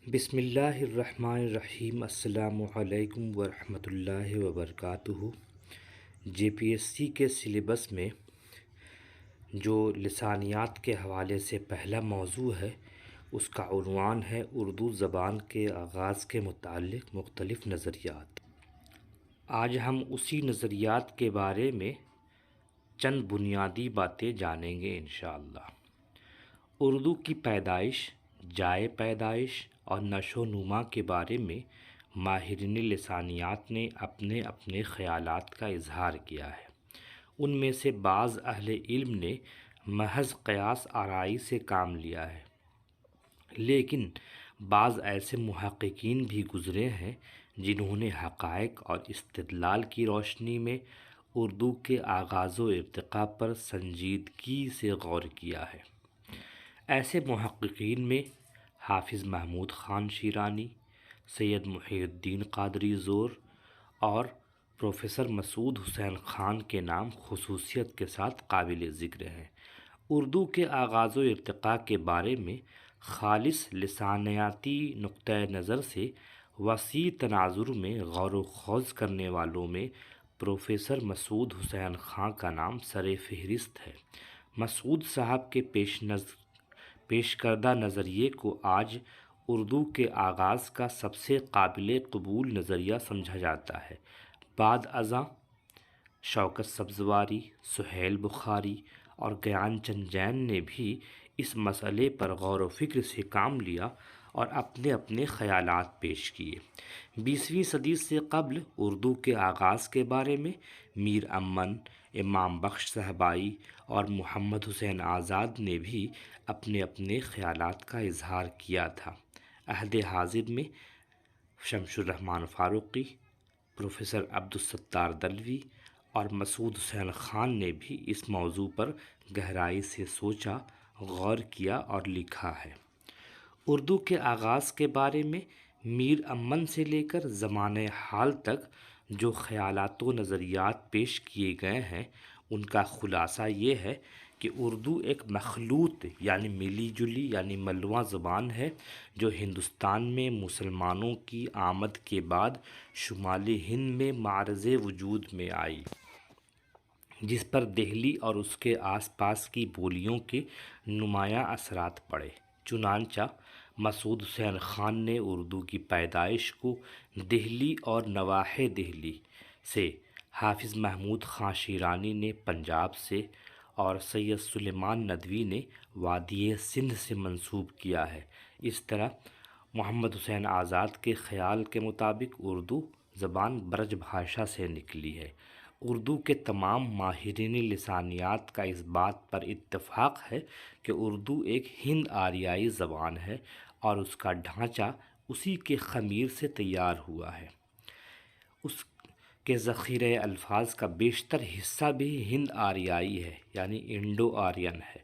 بسم اللہ الرحمن الرحیم۔ السلام علیکم ورحمۃ اللہ وبرکاتہ۔ جے پی ایس سی کے سلیبس میں جو لسانیات کے حوالے سے پہلا موضوع ہے اس کا عنوان ہے اردو زبان کے آغاز کے متعلق مختلف نظریات۔ آج ہم اسی نظریات کے بارے میں چند بنیادی باتیں جانیں گے انشاءاللہ۔ اردو کی پیدائش، جائے پیدائش اور نشو و نما کے بارے میں ماہرین لسانیات نے اپنے اپنے خیالات کا اظہار کیا ہے۔ ان میں سے بعض اہل علم نے محض قیاس آرائی سے کام لیا ہے، لیکن بعض ایسے محققین بھی گزرے ہیں جنہوں نے حقائق اور استدلال کی روشنی میں اردو کے آغاز و ارتقاء پر سنجیدگی سے غور کیا ہے۔ ایسے محققین میں حافظ محمود خان شیرانی، سید محی الدین قادری زور اور پروفیسر مسعود حسین خان کے نام خصوصیت کے ساتھ قابل ذکر ہیں۔ اردو کے آغاز و ارتقاء کے بارے میں خالص لسانیاتی نقطۂ نظر سے وسیع تناظر میں غور و خوض کرنے والوں میں پروفیسر مسعود حسین خان کا نام سر فہرست ہے۔ مسعود صاحب کے پیش کردہ نظریے کو آج اردو کے آغاز کا سب سے قابل قبول نظریہ سمجھا جاتا ہے۔ بعد ازاں شوکت سبزواری، سہیل بخاری اور گیان چند جین نے بھی اس مسئلے پر غور و فکر سے کام لیا اور اپنے اپنے خیالات پیش کیے۔ 20ویں صدی سے قبل اردو کے آغاز کے بارے میں میر امن، امام بخش صاحبائی اور محمد حسین آزاد نے بھی اپنے اپنے خیالات کا اظہار کیا تھا۔ عہد حاضر میں شمس الرحمن فاروقی، پروفیسر عبدالستار دلوی اور مسعود حسین خان نے بھی اس موضوع پر گہرائی سے سوچا، غور کیا اور لکھا ہے۔ اردو کے آغاز کے بارے میں میر امن سے لے کر زمانۂ حال تک جو خیالات و نظریات پیش کیے گئے ہیں ان کا خلاصہ یہ ہے کہ اردو ایک مخلوط یعنی ملی جلی یعنی ملواں زبان ہے جو ہندوستان میں مسلمانوں کی آمد کے بعد شمالی ہند میں معرض وجود میں آئی، جس پر دہلی اور اس کے آس پاس کی بولیوں کے نمایاں اثرات پڑے۔ چنانچہ مسعود حسین خان نے اردو کی پیدائش کو دہلی اور نواحِ دہلی سے، حافظ محمود خان شیرانی نے پنجاب سے اور سید سلیمان ندوی نے وادی سندھ سے منسوب کیا ہے۔ اس طرح محمد حسین آزاد کے خیال کے مطابق اردو زبان برج بھاشا سے نکلی ہے۔ اردو کے تمام ماہرین لسانیات کا اس بات پر اتفاق ہے کہ اردو ایک ہند آریائی زبان ہے اور اس کا ڈھانچہ اسی کے خمیر سے تیار ہوا ہے۔ اس کے ذخیرہ الفاظ کا بیشتر حصہ بھی ہند آریائی ہے یعنی انڈو آرین ہے،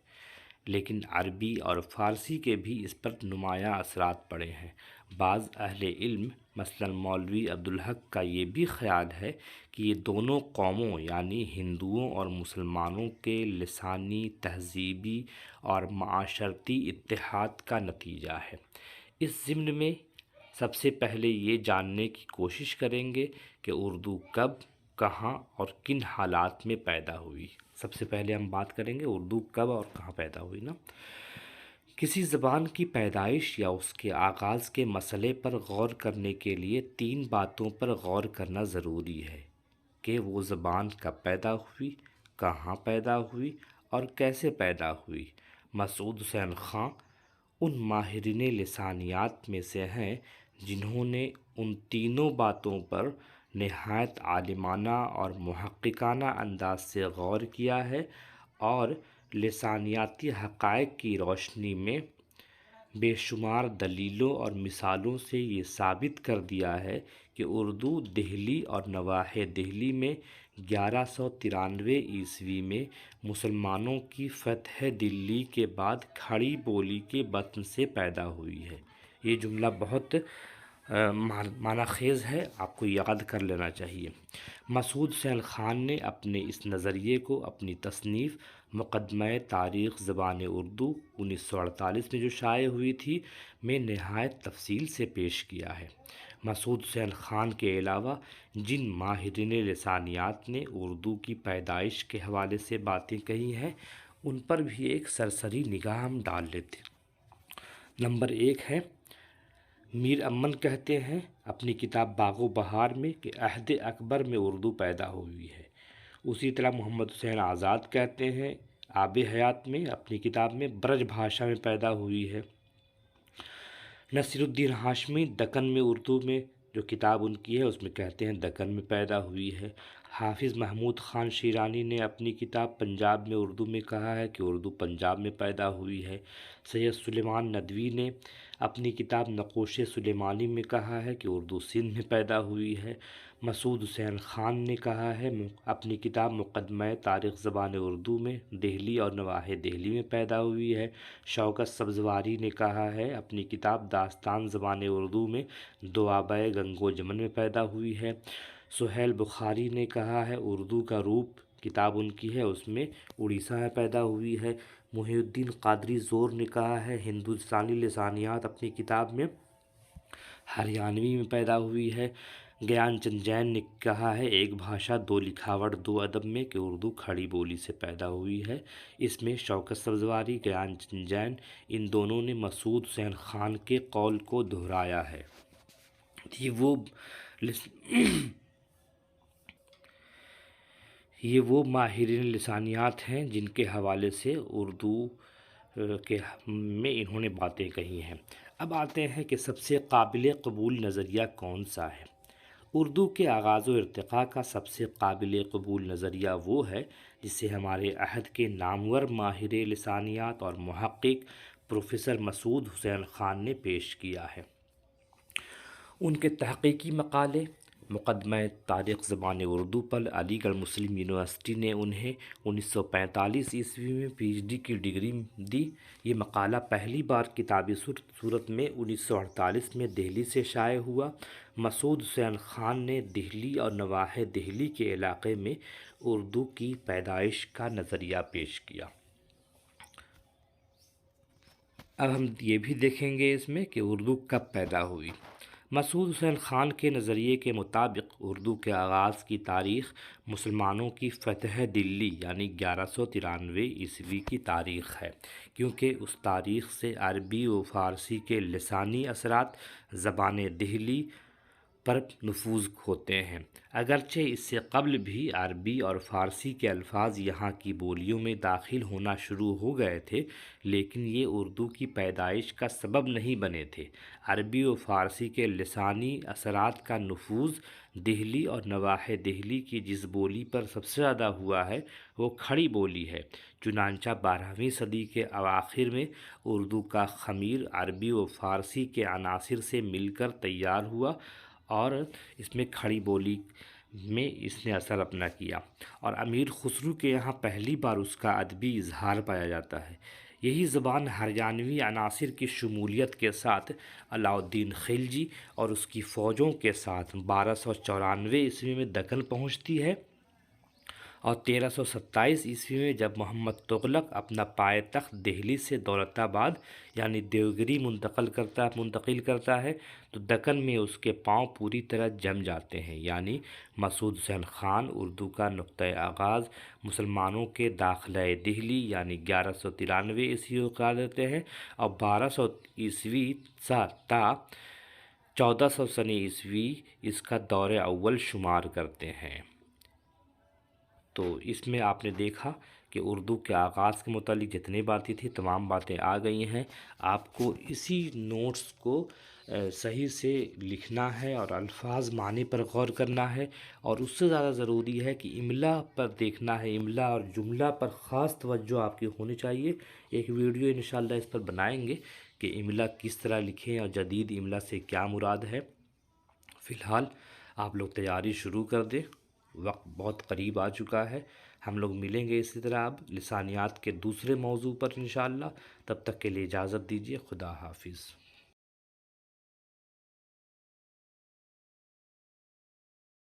لیکن عربی اور فارسی کے بھی اس پر نمایاں اثرات پڑے ہیں۔ بعض اہل علم مثلاً مولوی عبدالحق کا یہ بھی خیال ہے کہ یہ دونوں قوموں یعنی ہندوؤں اور مسلمانوں کے لسانی، تہذیبی اور معاشرتی اتحاد کا نتیجہ ہے۔ اس ضمن میں سب سے پہلے یہ جاننے کی کوشش کریں گے کہ اردو کب، کہاں اور کن حالات میں پیدا ہوئی۔ سب سے پہلے ہم بات کریں گے اردو کب اور کہاں پیدا ہوئی نا۔ کسی زبان کی پیدائش یا اس کے آغاز کے مسئلے پر غور کرنے کے لیے 3 باتوں پر غور کرنا ضروری ہے کہ وہ زبان کب پیدا ہوئی، کہاں پیدا ہوئی اور کیسے پیدا ہوئی۔ مسعود حسین خان ان ماہرین لسانیات میں سے ہیں جنہوں نے ان تینوں باتوں پر نہایت عالمانہ اور محققانہ انداز سے غور کیا ہے اور لسانیاتی حقائق کی روشنی میں بے شمار دلیلوں اور مثالوں سے یہ ثابت کر دیا ہے کہ اردو دہلی اور نواحِ دہلی میں 1193 عیسوی میں مسلمانوں کی فتح دلی کے بعد کھڑی بولی کے بطن سے پیدا ہوئی ہے۔ یہ جملہ بہت معنی خیز ہے، آپ کو یاد کر لینا چاہیے۔ مسعود حسین خان نے اپنے اس نظریے کو اپنی تصنیف مقدمہ تاریخ زبان اردو 1948 میں جو شائع ہوئی تھی میں نہایت تفصیل سے پیش کیا ہے۔ مسعود حسین خان کے علاوہ جن ماہرین لسانیات نے اردو کی پیدائش کے حوالے سے باتیں کہی ہیں ان پر بھی ایک سرسری نگاہ ہم ڈال لیتے ہیں۔ نمبر 1 ہے میر امن کہتے ہیں اپنی کتاب باغ و بہار میں کہ عہد اکبر میں اردو پیدا ہوئی ہے۔ اسی طرح محمد حسین آزاد کہتے ہیں آب حیات میں اپنی کتاب میں برج بھاشا میں پیدا ہوئی ہے۔ نصیر الدین ہاشمی دکن میں اردو میں جو کتاب ان کی ہے اس میں کہتے ہیں دکن میں پیدا ہوئی ہے۔ حافظ محمود خان شیرانی نے اپنی کتاب پنجاب میں اردو میں کہا ہے کہ اردو پنجاب میں پیدا ہوئی ہے۔ سید سلیمان ندوی نے اپنی کتاب نقوش سلیمانی میں کہا ہے کہ اردو سندھ میں پیدا ہوئی ہے۔ مسعود حسین خان نے کہا ہے اپنی کتاب مقدمہ تاریخ زبان اردو میں دہلی اور نواحِ دہلی میں پیدا ہوئی ہے۔ شوکت سبزواری نے کہا ہے اپنی کتاب داستان زبان اردو میں دوآبۂ گنگ و جمن میں پیدا ہوئی ہے۔ سہیل بخاری نے کہا ہے اردو کا روپ کتاب ان کی ہے اس میں اڑیسہ میں پیدا ہوئی ہے۔ محی الدین قادری زور نے کہا ہے ہندوستانی لسانیات اپنی کتاب میں ہریانوی میں پیدا ہوئی ہے۔ گیان چند جین نے کہا ہے ایک بھاشا دو لکھاوٹ دو ادب میں کہ اردو کھڑی بولی سے پیدا ہوئی ہے۔ اس میں شوکت سبزواری گیان چند جین ان دونوں نے مسعود حسین خان کے قول کو دہرایا ہے۔ یہ وہ ماہرین لسانیات ہیں جن کے حوالے سے اردو کے میں انہوں نے باتیں کہی ہیں۔ اب آتے ہیں کہ سب سے قابل قبول نظریہ کون سا ہے۔ اردو کے آغاز و ارتقاء کا سب سے قابل قبول نظریہ وہ ہے جسے ہمارے عہد کے نامور ماہر لسانیات اور محقق پروفیسر مسعود حسین خان نے پیش کیا ہے۔ ان کے تحقیقی مقالے مقدمہ تاریخ زبان اردو پر علی گڑھ مسلم یونیورسٹی نے انہیں 1945 عیسوی میں پی ایچ ڈی کی ڈگری دی۔ یہ مقالہ پہلی بار کتابی صورت میں 1948 میں دہلی سے شائع ہوا۔ مسعود حسین خان نے دہلی اور نواحِ دہلی کے علاقے میں اردو کی پیدائش کا نظریہ پیش کیا۔ اب ہم یہ بھی دیکھیں گے اس میں کہ اردو کب پیدا ہوئی۔ مسعود حسین خان کے نظریے کے مطابق اردو کے آغاز کی تاریخ مسلمانوں کی فتح دلی یعنی 1193 عیسوی کی تاریخ ہے، کیونکہ اس تاریخ سے عربی و فارسی کے لسانی اثرات زبان دہلی پر نفوذ ہوتے ہیں۔ اگرچہ اس سے قبل بھی عربی اور فارسی کے الفاظ یہاں کی بولیوں میں داخل ہونا شروع ہو گئے تھے، لیکن یہ اردو کی پیدائش کا سبب نہیں بنے تھے۔ عربی و فارسی کے لسانی اثرات کا نفوذ دہلی اور نواحِ دہلی کی جس بولی پر سب سے زیادہ ہوا ہے وہ کھڑی بولی ہے، چنانچہ 12ویں صدی کے اواخر میں اردو کا خمیر عربی و فارسی کے عناصر سے مل کر تیار ہوا اور اس میں کھڑی بولی میں اس نے اثر اپنا کیا، اور امیر خسرو کے یہاں پہلی بار اس کا ادبی اظہار پایا جاتا ہے۔ یہی زبان ہریانوی عناصر کی شمولیت کے ساتھ علاء الدین خلجی اور اس کی فوجوں کے ساتھ 1294 عیسوی میں دکن پہنچتی ہے، اور 1327 عیسوی میں جب محمد تغلق اپنا پائے تخت دہلی سے دولت آباد یعنی دیوگری منتقل کرتا ہے تو دکن میں اس کے پاؤں پوری طرح جم جاتے ہیں، یعنی مسعود حسین خان اردو کا نقطۂ آغاز مسلمانوں کے داخلہ دہلی یعنی 1193 عیسوی کو قرار دیتے ہیں، اور 1200 عیسوی تا 1400 سنی عیسوی اس کا دور اول شمار کرتے ہیں۔ تو اس میں آپ نے دیکھا کہ اردو کے آغاز کے متعلق جتنی باتیں تھیں تمام باتیں آ گئی ہیں۔ آپ کو اسی نوٹس کو صحیح سے لکھنا ہے اور الفاظ معنی پر غور کرنا ہے، اور اس سے زیادہ ضروری ہے کہ املا پر دیکھنا ہے، املا اور جملہ پر خاص توجہ آپ کی ہونی چاہیے۔ ایک ویڈیو انشاءاللہ اس پر بنائیں گے کہ املا کس طرح لکھیں اور جدید املا سے کیا مراد ہے۔ فی الحال آپ لوگ تیاری شروع کر دیں، وقت بہت قریب آ چکا ہے۔ ہم لوگ ملیں گے اسی طرح اب لسانیات کے دوسرے موضوع پر انشاءاللہ۔ تب تک کے لیے اجازت دیجیے، خدا حافظ۔